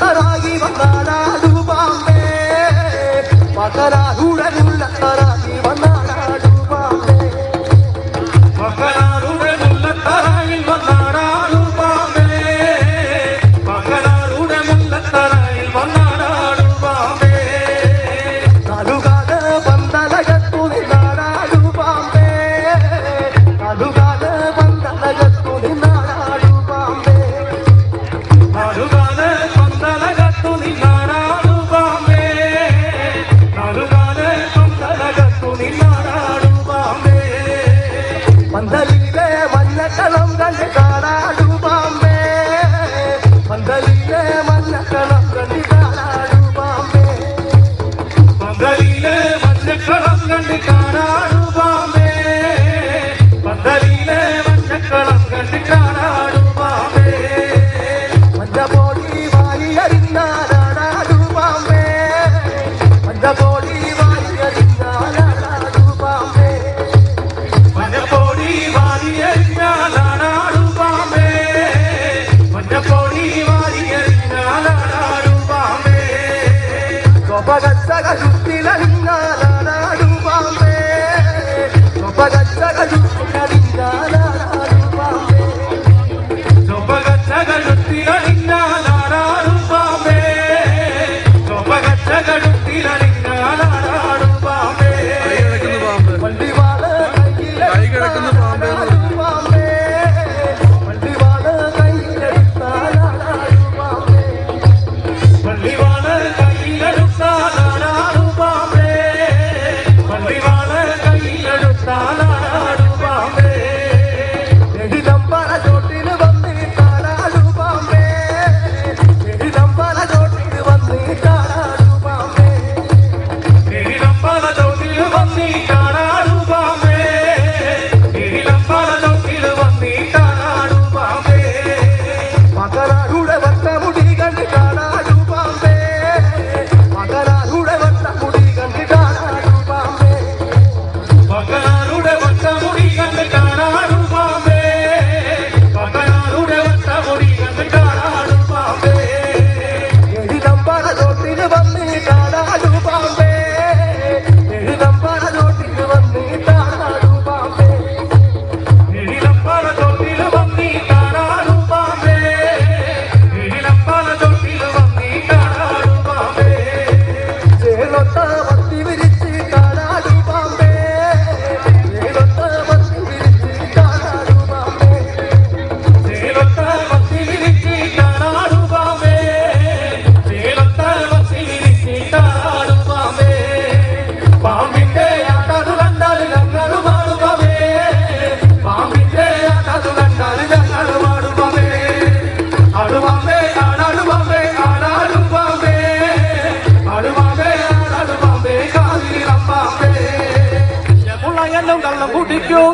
തരാകി വന്നാടാടു പാമ്പേ മകരാരുടെ തരാകി വന്നാടാടു പാമ്പേ മകരാരുടെ തരാകിൽ വന്നാടാടു പാമ്പേ മകരാരുടെ തരാകിൽ വന്നാടാടു പാമ്പേ നടുകാല പന്തലകത്തു നിന്നാടാടു പാമ്പേ നടുകാല പന്തലകത്തു നിന്നാടാടു പാമ്പേ നടുകാല പന്തലിലെ മഞ്ഞക്കളം കണ്ട് കാണാടു പാമ്പേ പന്തലിലെ മഞ്ഞക്കളം കണ്ട് കാണാടു പാമ്പേ പന്തലിലെ മഞ്ഞക്കളം കണ്ട് കാണാടു പാമ്പേ പന്തലിലെ മഞ്ഞക്കളം കണ്ട് കാണാടു പാമ്പേ മഞ്ഞപോടി വാരി അരിഞ്ഞാലാടാടു പാമ്പേ മഞ്ഞപോടി വാരി അരിഞ്ഞാലാടാടു പാമ്പേ മഞ്ഞപ്പോടി വാരി അരിഞ്ഞാലാടാടു പാമ്പേ മഞ്ഞപ്പോടി വാരി അരിഞ്ഞാലാടാടു പാമ്പേ സ്വപകച്ചക ചുറ്റിലറിഞ്ഞാലാടാടു പാമ്പേ സ്വപകച്ചക ചുറ്റിലറിഞ്ഞാലാടാടു പാമ്പേ സ്വപകച്ചക ചുറ്റിലറിഞ്ഞാലാടാടു പാമ്പേ സ്വപകച്ചക ചുറ്റിലറിഞ്ഞാലാടാടു പാമ്പേ വണ്ടിവാള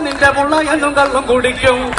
നിന്റെ മുള്ള എന്നും കള്ളം കുടിക്കും